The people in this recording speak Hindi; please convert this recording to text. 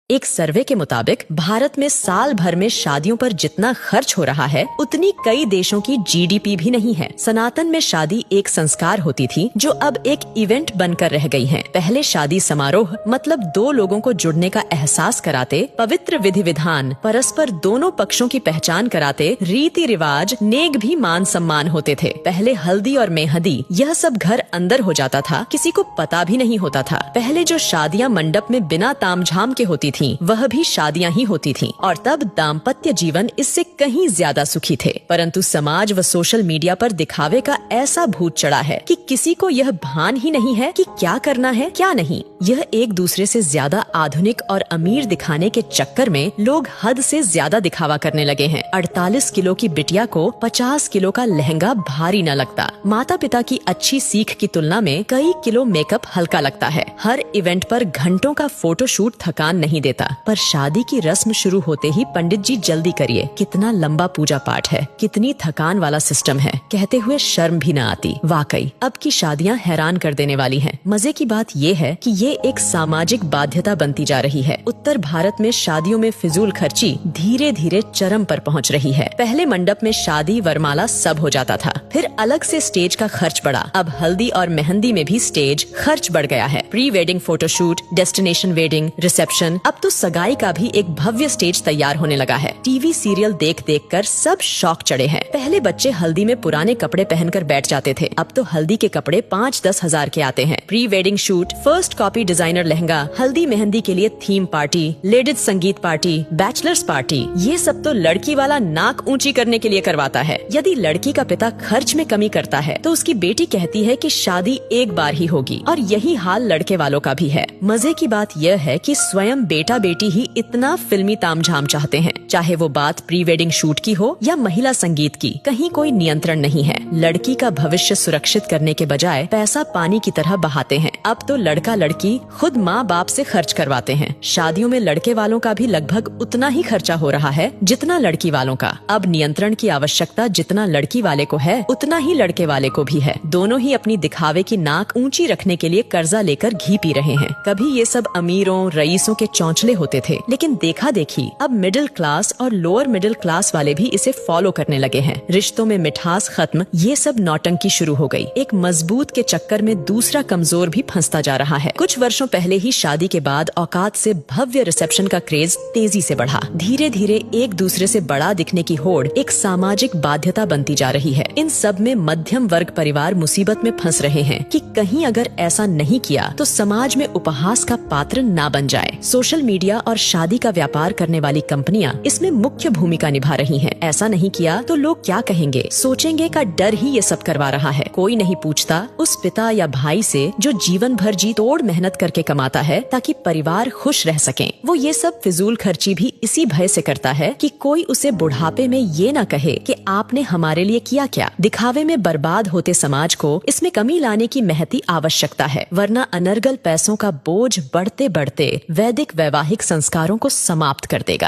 एक सर्वे के मुताबिक भारत में साल भर में शादियों पर जितना खर्च हो रहा है उतनी कई देशों की जीडीपी भी नहीं है। सनातन में शादी एक संस्कार होती थी जो अब एक इवेंट बनकर रह गई है। पहले शादी समारोह मतलब दो लोगों को जुड़ने का एहसास कराते, पवित्र विधि विधान, परस्पर दोनों पक्षों की पहचान कराते, रीति रिवाज, नेक भी मान सम्मान होते थे। पहले हल्दी और मेहंदी यह सब घर अंदर हो जाता था, किसी को पता भी नहीं होता था। पहले जो शादियां मंडप में बिना तामझाम के होती थी वह भी शादियां ही होती थीं और तब दाम्पत्य जीवन इससे कहीं ज्यादा सुखी थे। परंतु समाज व सोशल मीडिया पर दिखावे का ऐसा भूत चढ़ा है कि किसी को यह भान ही नहीं है कि क्या करना है क्या नहीं। यह एक दूसरे से ज्यादा आधुनिक और अमीर दिखाने के चक्कर में लोग हद से ज्यादा दिखावा करने लगे हैं। 48 किलो की बिटिया को 50 किलो का लहंगा भारी न लगता। माता पिता की अच्छी सीख की तुलना में कई किलो मेकअप हल्का लगता है। हर इवेंट पर घंटों का फोटोशूट थकान नहीं देता, पर शादी की रस्म शुरू होते ही पंडित जी जल्दी करिए, कितना लंबा पूजा पाठ है, कितनी थकान वाला सिस्टम है, कहते हुए शर्म भी न आती। वाकई अब की शादियां हैरान कर देने वाली हैं। मजे की बात ये है कि ये एक सामाजिक बाध्यता बनती जा रही है। उत्तर भारत में शादियों में फिजूल खर्ची धीरे धीरे चरम पर पहुंच रही है। पहले मंडप में शादी वरमाला सब हो जाता था, फिर अलग से स्टेज का खर्च बढ़ा। अब हल्दी और मेहंदी में भी स्टेज खर्च बढ़ गया है। Pre wedding photoshoot, destination wedding, reception, अब तो सगाई का भी एक भव्य स्टेज तैयार होने लगा है। टीवी सीरियल देख देख कर सब शौक चढ़े हैं। पहले बच्चे हल्दी में पुराने कपड़े पहनकर बैठ जाते थे, अब तो हल्दी के कपड़े 5-10 हजार के आते हैं। Pre wedding shoot, first copy designer lehenga, हल्दी मेहंदी के लिए थीम पार्टी, लेडीज संगीत पार्टी, बैचलर्स पार्टी, ये सब तो लड़की वाला नाक ऊंची करने के लिए करवाता है। यदि लड़की का पिता खर्च में कमी करता है तो उसकी बेटी कहती है कि शादी एक बार ही होगी, और यही हाल लड़के वालों का भी है। मजे की बात यह है कि स्वयं बेटा बेटी ही इतना फिल्मी तामझाम चाहते हैं, चाहे वो बात प्री वेडिंग शूट की हो या महिला संगीत की, कहीं कोई नियंत्रण नहीं है। लड़की का भविष्य सुरक्षित करने के बजाय पैसा पानी की तरह बहाते हैं। अब तो लड़का लड़की खुद माँ बाप से खर्च करवाते हैं। शादियों में लड़के वालों का भी लगभग उतना ही खर्चा हो रहा है जितना लड़की वालों का। अब नियंत्रण की आवश्यकता जितना लड़की वाले को है उतना ही लड़के वाले को भी है। दोनों ही अपनी दिखावे की नाक ऊंची रखने के लिए कर्जा लेकर घी पी रहे हैं। कभी ये सब अमीरों रईसों के चौंचले होते थे, लेकिन देखा देखी अब मिडिल क्लास और लोअर मिडिल क्लास वाले भी इसे फॉलो करने लगे हैं। रिश्तों में मिठास खत्म, ये सब नौटंकी शुरू हो गई। एक मजबूत के चक्कर में दूसरा कमजोर भी फंसता जा रहा है। कुछ वर्षों पहले ही शादी के बाद औकात से भव्य रिसेप्शन का क्रेज तेजी से बढ़ा। धीरे धीरे एक दूसरे से बड़ा दिखने की होड़ एक सामाजिक बाध्यता बनती जा रही है। इन सब में मध्यम वर्ग परिवार मुसीबत में फंस रहे हैं कि कहीं अगर ऐसा नहीं किया तो समाज में उपहास का पात्र ना बन जाए। सोशल मीडिया और शादी का व्यापार करने वाली कंपनियां इसमें मुख्य भूमिका निभा रही हैं। ऐसा नहीं किया तो लोग क्या कहेंगे, सोचेंगे का डर ही ये सब करवा रहा है। कोई नहीं पूछता उस पिता या भाई से जो जीवन भर जी तोड़ मेहनत करके कमाता है ताकि परिवार खुश रह सकें। वो ये सब फिजूल खर्ची भी इसी भय से करता है कि कोई उसे बुढ़ापे में ये न कहे कि आपने हमारे लिए किया क्या। दिखावे में बर्बाद होते समाज को इसमें कमी लाने की महती आवश्यकता है, वरना अनर्गल पैसों का बोझ बढ़ते बढ़ते वैदिक वैवाहिक संस्कारों को समाप्त कर देगा।